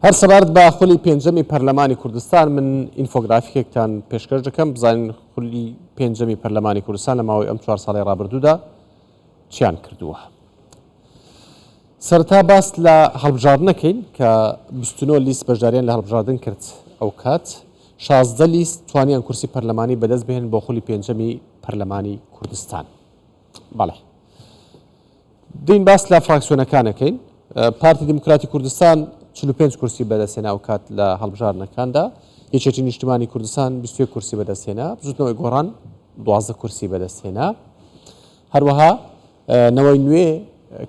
هەر سەبارەت بە خولی پێنجەمی پەرلەمانی کوردستان من ئینفۆگرافیکێکتان پێشکەش دەکەم بزانین خولی پێنجەمی پەرلەمانی کوردستان لە ماوەی ئەم 4 ساڵی ڕابردوودا چیان کردووە. سەرەتا باس لە هەڵبژاردنەکەین کە 29 لیست بەشداریان لە هەڵبژاردن کرد ئەو کات 16 لیست توانیان کورسی پەرلەمانی بەدەست بهێن بۆ خولی پێنجەمی پەرلەمانی کوردستان. بەڵێ دین باس لە فراکسیۆنەکانەکەین. پارتی دموکراتی کوردستان 45 کورسی بەدەستێنا ئەو کات لە هەڵبژاردنەکاندا، یەکێتی نیشتیمانی کوردستان 21 کورسی بەدەستێنا، بزوتنەوەی گۆڕان 12 کورسی بەدەستێنا. هەروەها نەوەی نوێ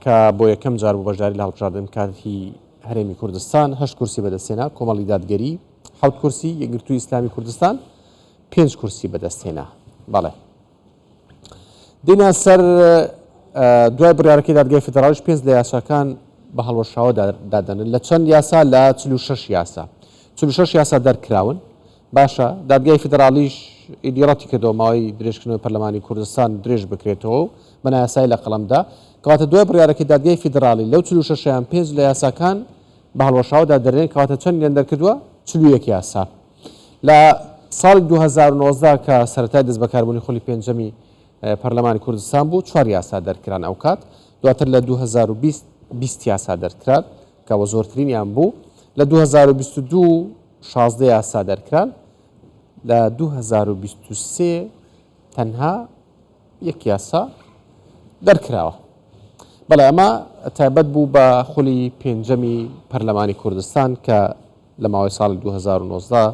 کە بۆ یەکەم جار بۆ بەشداری لە هەڵبژاردن کاتی هەرێمی کوردستان 8 کورسی بەدەستێنا، کۆمەڵی دادگەری 7 کورسی، یەکگرتووی ئیسلامی کوردستان 5 کورسی بەدەستێنا. بەڵێ دێنە سەر دوای بڕیارەکەی دادگای فیدراڵیش 5 لە یاساکان بە هەڵوەشاوە دادەنن لە چەند یاسا لە 46 یاسا 46 یاسا دەرکراون. باشە دادگای فیدراڵیش ئیدیڕەتی کردەوە ماوەی درێژکردنەوەی پەرلەمانی کوردستان درێژ بکرێتەوە بە یاسای لە قەڵەمدا، کەواتە دوای بڕیارەکەی دادگای فیدراڵی لەو 46 یان 5 لە یاساکان بە هەڵوەشاوە دادەنێن، کەواتە چەندیان دەرکردووە 41 یاسا. لە ساڵی 2019 کە سەرەتای دەست بەکاربوونی خولی پێنجەمی پەرلەمانی کوردستان بوو 4 یاسا دەرکران ئەو کات، دواتر لە 2020 یاسا دەرکران کەوە زۆرترینیان بوو، لە 2022 16 یاسا دەرکران، لە 2023 تەنها 1 یاسا دەرکراوە. بەڵێ ئەمە تایبەت بوو بە خولی پێنجەمی پەرلەمانی کوردستان کە لە ماوەی ساڵی 2019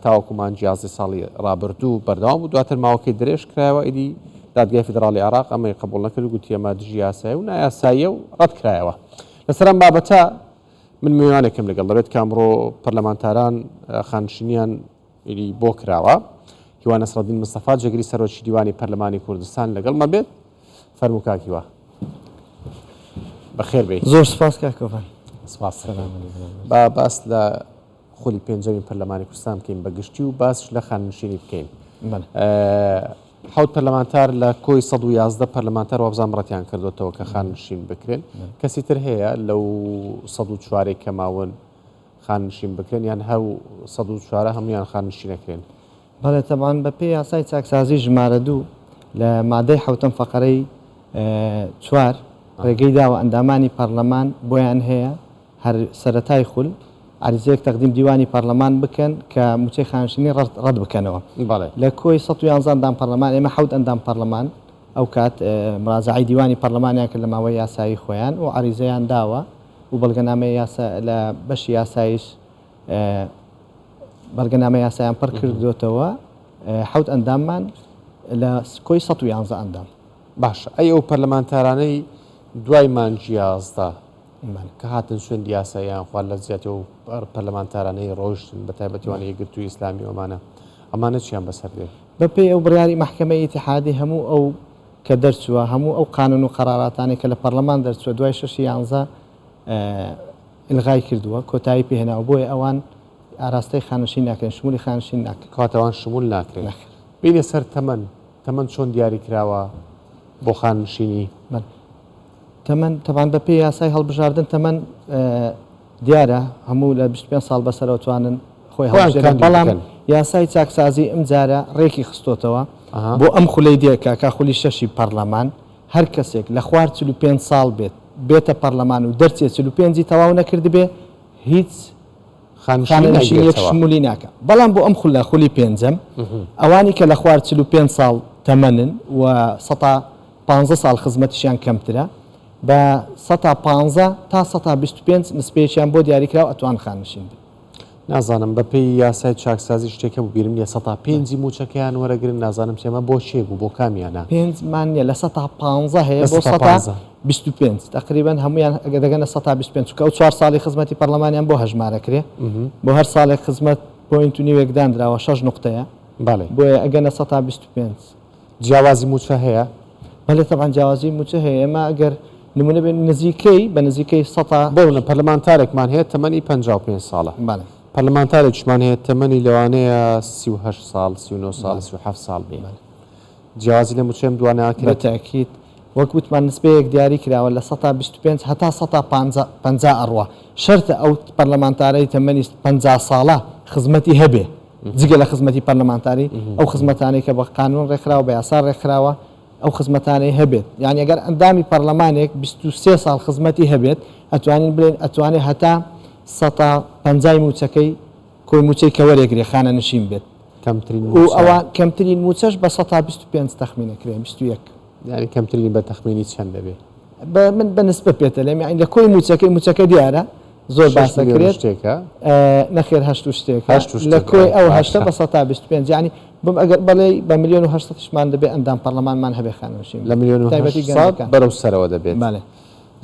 تاوەکو مانگی 11 ساڵی ڕابردوو بەردەوام بوو، دواتر ماوەکەی درێژ کرایەوە. ئیدی دادگای فیدراڵی عێراق ئەمەی قبوڵ نەکرد، گوتی ئەمە دژی یاسایە و نایاساییە و ڕەت کرایەوە. لەسەر ئەم بابەتە من میوانێکم لەگەڵ دەبێت کە ئەمڕۆ پەرلەمانتاران خانشینیان ئیدی بۆ کراوە. هیوا نەسرەدین مستەفا جێگری سەرۆکی دیوانی پەرلەمانی کوردستان لەگەڵمە بێت. فەرموو کاکیوە. بەخێر بێ. زۆر سپاس کاکەوان. سپاس. با باس لە خولی پێنجەمی پەرلەمانی کوردستان بکەین بەگشتی و باسش لە خانشینی بکەین. حوت پەرلەمانتار لە کۆی 111 پەرلەمانتار وابزان ڕەتیان کردوێتەوە کە خانشین بکرێن. کەسی تر هەیە لەو 104 کە ماون خانشین بکرێن یان هەو 104 هەمویان خانشین نەکرێن؟ بەڵێ تەمان بە پێی یاسای چاکسازی ژمارە 2 لە مادەی حوتەم فەقەرەی 4 ڕێگەی داوە ئەندامانی پەرلەمان بۆیان هەیە هەر سەرەتای خول عریزەیەک تەقدیم دیوانی پەرلەمان بکەن کە موچەی خانشینی ڕەت بکەنەوە. لە کۆی 111 ئەندام پەرلەمان ئێمە حوت ئەندام پەرلەمان ئەو کات مراجعەی دیوانی پەرلەمانیان کرد لە ماوەی یاسایی خۆیان و عریزەیان داوە و بەڵگەنامەی لە بەشی یاساییش بەڵگەنامەی یاسایان پڕ کردوێتەوە حوت ئەنداممان لە کۆی 111 ئەندام. باشە ئەی ئەو پەرلەمانتارانەی دوای مانگی 11 کە هاتن سوێندی یاساییان خوارد لە زیاتر و پەرلەمانتارانەی ڕۆیشتن بە تایبەتیوانە یەکگرتووی ئیسلامی ئەمانە چیان بەسەر دێ؟ بە پێی ئەو بڕیاری مەحکەمەی ئیتیحادی هەموو ئەو کە دەرچووە هەموو ئەو قانون و قەراراتانی کە لە پەرلەمان دەرچووە دوای 6/11 ئلغای کردووە، کۆتایی پێهێناوە بۆیە ئەوان ئاراستەی خانشین ناکرێن، شمولی خانشین ناکرێن، کاتەوان شمول ناکرێن. بینە سەر تەمەن چۆن دیاری کراوە بۆ خانشینی؟ تەمەن تەوان بە پێی یاسای هەڵبژاردن تەمەن دیارە هەموو لە 25 ساڵ بەسەرەوە توانن خۆی هەڵبژێرن، بەڵام یاسای چاکسازی ئەم جارە ڕێکی خستۆتەوە بۆ ئەم خولەی دێکە کا خولی 6 پەرلەمان هەر کەسێک لە خوار 45 ساڵ بێتە پەرلەمان و دەرچێت 45 تەواو نەکرد بێ هیچ خانشینیەک شمولی ناکە. بەڵام بۆ ئەم خولی پێنجەم ئەوانی کە لە خوار 45 ساڵ تەمەنن و 115 ساڵ خزمەتیشیان کەمترە بە 115 تا 125 نسبەیەکیان بۆ دیاریکراوە ئەتوان خانشین بن. نازانم بە پێی یاسای چاکسازی شتێکە بوو بیرم نیە 105 موچەکەیان وەرەگرن، نازانم چێمە بۆ شێ بوو بۆ کامیانە 5مان نیە لە 115 هەیە بۆ 125 تقریبان هەمویان ئەگە دەگەنە 125 کە ئەو 4 ساڵی خزمەتی پەرلەمانیان بۆ هەژمارەکرێ بۆ هەر ساڵێک خزمەت پۆینت و نیوێک دانراوە 6 نقطەیە. بەڵێ بۆیە ئەگەنە 125 جیاوازی موچە هەیە. بەڵێ تەبعاً جیاوازی موچە هەیە. ئێمە ئەگەر نمونە بێن نزیکەی بە نزیکەی 100 بۆنە پەرلەمانتارێکمان هەیە تەمەنی 55 ساڵە. پەرلەمانتارێکمان هەیە تەمەنی لەوانەیە 38 ساڵ 39 ساڵ 37 ساڵ بێ. جیاوازی لە موچەم دوانەکرێت تاکید وەکوتمان نسبەیەک دیاری کراوە لە 125 هەتا 150 ئەڕوا شەرتە ئەو پەرلەمانتارەی تەمەنی 50 ساڵە خزمەتی هەبێ جگە لە خزمەتی پەرلەمانتاری ئەو خزمەتانەی کە بە قانون ڕێکخراوە بە یاسا ڕێکخراوە ئەو خزمەتانەی هەبێت یعنی ئەگەر ئەندامی پەرلەمانێک 23 ساڵ خزمەتی هەبێت ئەتوانین بڵێن ئەتوانێت هەتا 150 موچەکەی کۆی موچەی کەوەرێگرێ خانە نشین بێت و ئەوە کەمترین موچەش بە 125 تەخمینەکرێ 21 یعنی کەمترین بە تەخمینی چەند دەبێت من بەنسبە پێتە لێم یعنی لە کۆی موچەکە دیارە زۆر باسەکرێت شتێکە نەخێر هەشت شتێک لە کۆی ئەو هەشتە بە 125 ینی بم ئەگەر بەڵێ بە 1,800,000مان دەبێت ئەندام پەرلەمانمان هەبێ خانەوشین لە 1,800,000 بەرەو سەرەوە دەبێت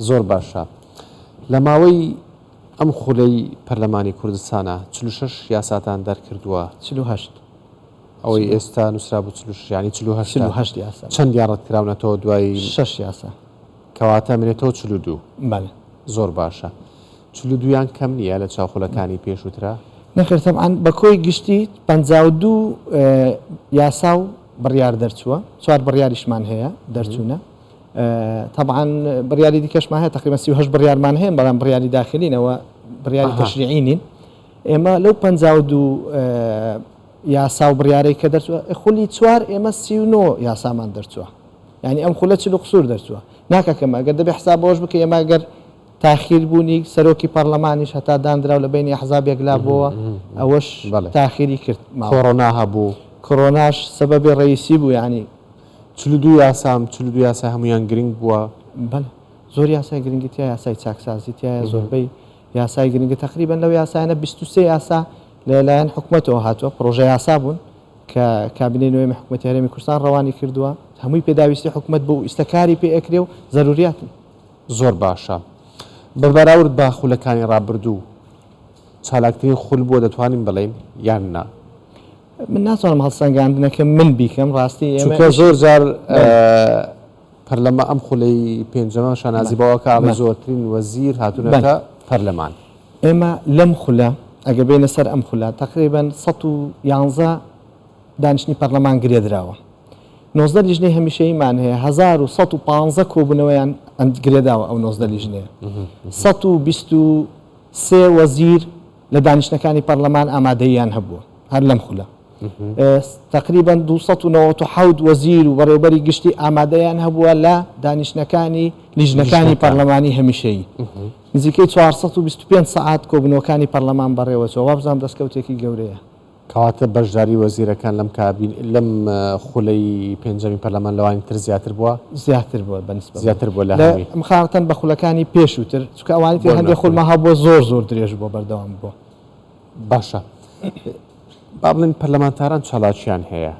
زۆر باشە لە ماوەی ئەم خولەی پەرلەمانی کوردستانە 46 یاساتان دەرکردووە 48 ئەوەی ئێستا نووسرا بوو 46 ینی 48 یاسا چەندیان ڕەتکراونەتەوە دوای 6 یاسا کەواتە منێتەوە 42 زۆر باشە 42یان کەم نییە لە چاوخولەکانی پێشووترا نەخێتەم بە کۆی گشتی 52 یاسا و بڕیار دەرچووە 4 بڕیاریشمان هەیە دەرچوونە طبعا بڕیاری دیکەشمان هەیە تقریبا 38 بڕیارمان هەیە بەڵام بڕیاری داخلینەوە بڕیاری تەشریعینین ئێمە لەو 52 یاسا و بڕیارەی کە دەرچووە خولی 4 ئێمە 39 یاسامان دەرچووە یعنی ئەم خولە 40 قسوور دەرچووە ناکەکەمە ئەگەر دەبێ حسابەوەش بکە ئێمە گەر تاخیر بوونی سەرۆکی پەرلەمانیش هەتا دانراو لە بینی ئەحزابێک لابەوە ئەوەش تاخیری کرد کۆڕۆنا هەبوو کۆڕۆناش سەبەبی ڕئیسی بوو یعنی 42 یاسا هەمویان گرنگ بووە زۆر یاسای گرنگی تیا یاسای چاکسازی تایە زۆربەی یاسای گرنگی تقریبا لەو یاسایانە 23 یاسا لەلایەن حکوومەتەوە هاتووە پرۆژە یاسا بوون کە کابینەی نوێی حکوومەتی هەرێمی کوردستان ڕەوانی کردووە هەمووی پێداویستی حکوومەت بوو ئیسەکاری پێ ئەکرێ و زەروریاتن زۆر باشە بەبەراورد با خولەکانی ڕابردوو چالاکترین خول بووە دەتوانین بڵێن یان نا من ناتوانم هەڵسەنگاندنەکە من بیکەم ڕاستی ئێمە زۆر جار پەرلەما ئەم خولەی پێنجەمە شانازی بەوەکە ئاڵە زۆرترین وەزیر هاتوونەکە پەرلەمان ئێمە لەم خولە ئەگە بێنە سەر ئەم خولە تقریبا 111 دانیشتنی پەرلەمان گرێدراوە 19 لیژنەی هەمیشەییمان هەیە 1115 کۆبوونەوەیان گرێداوە ئەو 19 لیژنەیە 123 وەزیر لە دانیشتەکانی پەرلەمان ئامادەیان هەبووە هەر لەم خولە تقریبا 297 وەزیر و بەڕێوەبەری گشتی ئامادەیان هەبووە لە دانیشتەکانی لیژنەکانی پەرلەمانی هەمیشەیی نزیکەی 425 سەعات کۆبوونەوەکانی پەرلەمان بەڕێوەچەوە وابزانام دەستکەوتێکی گەورەیە کەواتە بەشداری وەزیرەکان لەم کابین لەم خولەی پێنجەمی پەرلەمان لەوانی تر زیاتر بووە زیاتر بووە بەنسبەت زیاتر بووە لە مخاڵەتەن بە خولەکانی پێشووتر چونکە ئەوانی تر هەندێک خولما هەبووە زۆر درێژ بووە بەردەوام بووە باشە با بڵێن پەرلەمانتاران چالاکیان هەیە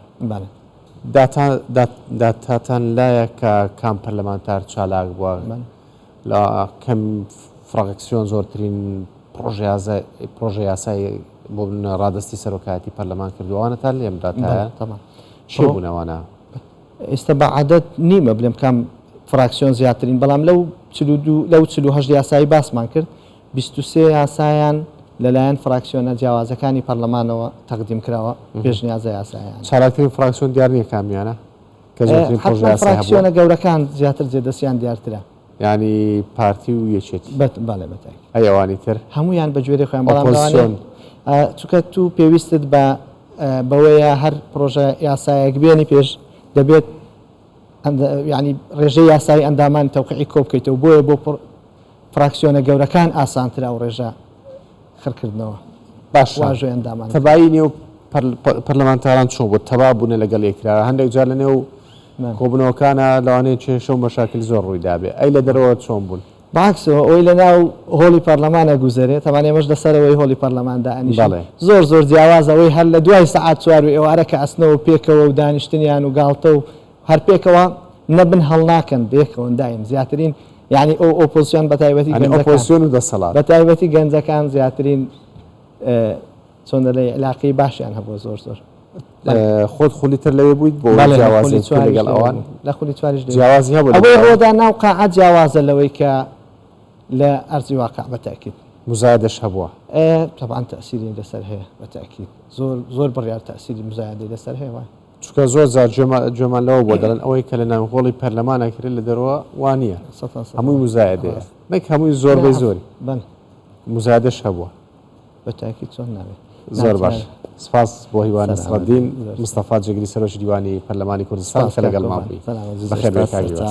داتاتان لایە کە کام پەرلەمانتار چالاک بووە لە کەم فراکسیۆن زۆرترین پرۆژە یاسای بۆ ڕادستی سەرۆکایەتی پەرلەمان کردووانە تا لێم داتایە چێ بوونەوانە ئێستا بە عادەت نیمە بڵێم کام فراکسیۆن زیاترین بەڵام لەو 48 یاسایی باسمان کرد 23 یاسایان لەلایەن فراکسیۆنە جیاوازەکانی پەرلەمانەوە تەقدیم کراوە پێشنیازە یاسایان چالاکترین فراکسیۆن دیار نییە کامیانە کە زۆرترین پرۆژە یاسایی هەبووە فراکسیۆنە گەورەکان زیاتر جێدەستیان دیارترە ینی پارتی و یەکێتی بەڵێ بەتای ئەوانی تر هەمویان بە گوێرەی خۆیان بەڵام چونکە تو پێویستت بەوەیە هەر پرۆژە یاسایەک بێنی پێش دەبێت ینی ڕێژەی یاسایی ئەندامان تەوقیعی کۆ بکەیتەوە بۆیە بۆ فراکسیۆنە گەورەکان ئاسانترە ئەو ڕێژە خڕکردنەوە باش واژۆی ئەندامان تەبایی نێو پەرلەمانتاران چۆن بۆ تەوا بوونە لەگەڵ یەکرا هەندێک جار لە نێو کۆبوونەوەکانە لەوانەیە کێشە و مەشاکل زۆر ڕوویدابێ ئەی لە دەرەوە چۆن بوون باکسەوە ئەوی لە ناو هۆڵی پەرلەمانە گوزارێت تەوان ئێمەش لەسەرەوەی هۆڵی پەرلەماندا ئەنیش زۆر جیاوازەوەی هەر لە دوای سەعات 4 ئێوارە کە ئەسنەوە پێکەوە و دانیشتنیان و گاڵتە و هەر پێکەوە نەبن هەڵناکەن بێکەوە دایم زیاترین یعنی ئەو ئۆپۆزیسیۆن بە تایبەتی گەنجەکان زیاترین چۆن دەڵێ علاقەی باشیان هەبووە زۆر خۆت خولیتر لەوێ بوویت بۆ جیاوازی لەگەڵ ئەوان لە خولی چواریش جیاوازی هەبوو ئەوەی ڕۆدا ناو قاعەت جیاوازە لەوەی کە لە ئەرزی واقع بەتاکید مزایدەش هەبووە طبعا تەسیری لەسەر هەیە بەتاکید زۆر بڕیار تەسیری مزایدەی لەسەر هەیە چکە زۆر زار جۆمان لەوە بۆ دەڵێن ئەوەی کە لە ناوهۆڵی پەرلەمانەکرێت لە دەرەوە وانە هەمووی مزایدەیە نەک هەمووی زۆربەی زۆری مزایدەش هەبووە بەتاکی چۆن ناوێت زۆر باش سپاس بۆ هیوان نەسڕەدین مستەفا جەگری سەرۆکی دیوانی پەرلەمانی کوردستان کە لەگەڵ مابووی بەخێر بێت.